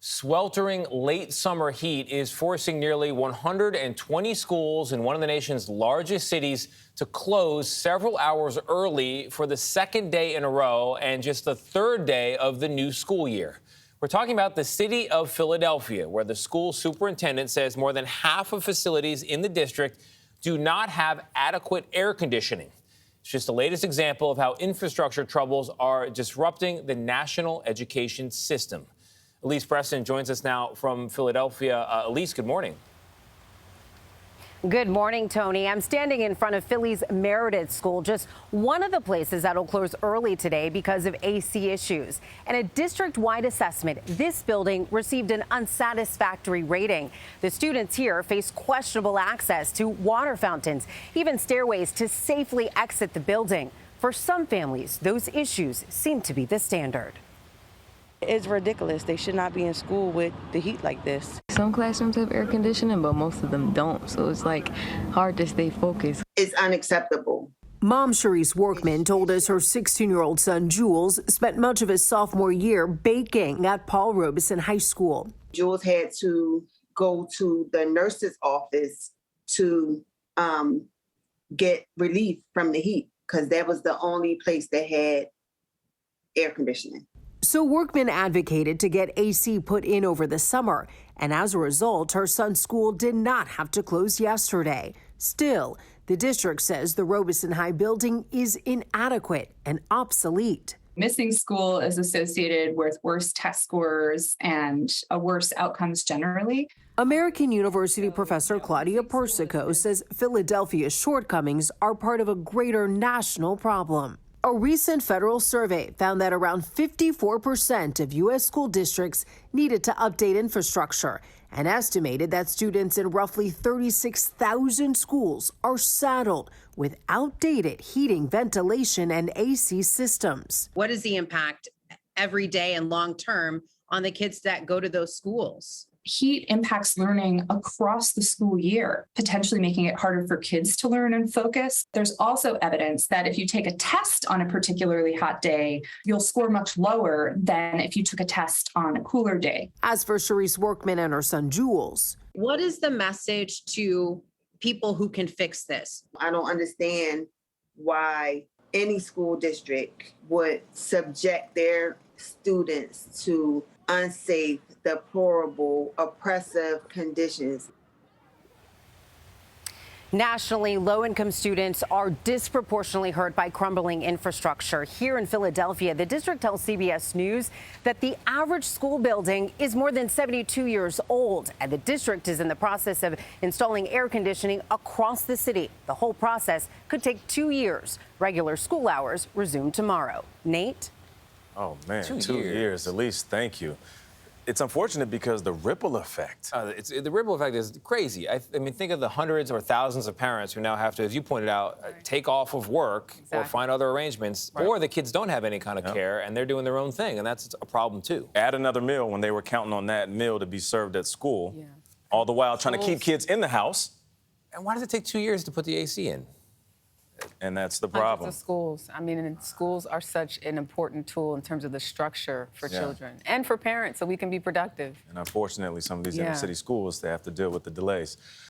Sweltering late summer heat is forcing nearly 120 schools in one of the nation's largest cities to close several hours early for the second day in a row and just the third day of the new school year. We're talking about the city of Philadelphia, where the school superintendent says more than half of facilities in the district do not have adequate air conditioning. It's just the latest example of how infrastructure troubles are disrupting the national education system. Elise Preston joins us now from Philadelphia. Elise, good morning. Good morning, Tony. I'm standing in front of Philly's Meredith School, just one of the places that'll close early today because of AC issues. In a district-wide assessment, this building received an unsatisfactory rating. The students here face questionable access to water fountains, even stairways to safely exit the building. For some families, those issues seem to be the standard. It's ridiculous. They should not be in school with the heat like this. Some classrooms have air conditioning, but most of them don't. So it's hard to stay focused. It's unacceptable. Mom Charisse Workman told us her 16-year-old son, Jules, spent much of his sophomore year baking at Paul Robeson High School. Jules had to go to the nurse's office to get relief from the heat because that was the only place that had air conditioning. So Workman advocated to get AC put in over the summer, and as a result, her son's school did not have to close yesterday. Still, the district says the Robeson High building is inadequate and obsolete. Missing school is associated with worse test scores and worse outcomes generally. American University professor Claudia Persico says Philadelphia's shortcomings are part of a greater national problem. A recent federal survey found that around 54% of U.S. school districts needed to update infrastructure and estimated that students in roughly 36,000 schools are saddled with outdated heating, ventilation, and AC systems. What is the impact every day and long term on the kids that go to those schools? Heat impacts learning across the school year, potentially making it harder for kids to learn and focus. There's also evidence that if you take a test on a particularly hot day, you'll score much lower than if you took a test on a cooler day. As for Charisse Workman and her son, Jules. What is the message to people who can fix this? I don't understand why any school district would subject their students to unsafe, deplorable, oppressive conditions. Nationally, low-income students are disproportionately hurt by crumbling infrastructure. Here in Philadelphia, the district tells CBS News that the average school building is more than 72 years old, and the district is in the process of installing air conditioning across the city. The whole process could take 2 years. Regular school hours resume tomorrow. Nate? Oh, man, 2 years. At least, thank you. It's unfortunate because the ripple effect. The ripple effect is crazy. I mean, think of the hundreds or thousands of parents who now have to, as you pointed out, take off of work or find other arrangements, or the kids don't have any kind of care and they're doing their own thing, and that's a problem too. Add another meal when they were counting on that meal to be served at school, all the while trying to keep kids in the house. And why does it take 2 years to put the AC in? And that's the problem. Hundreds of schools. I mean, and schools are such an important tool in terms of the structure for children and for parents, so we can be productive. And unfortunately, some of these inner city schools, they have to deal with the delays.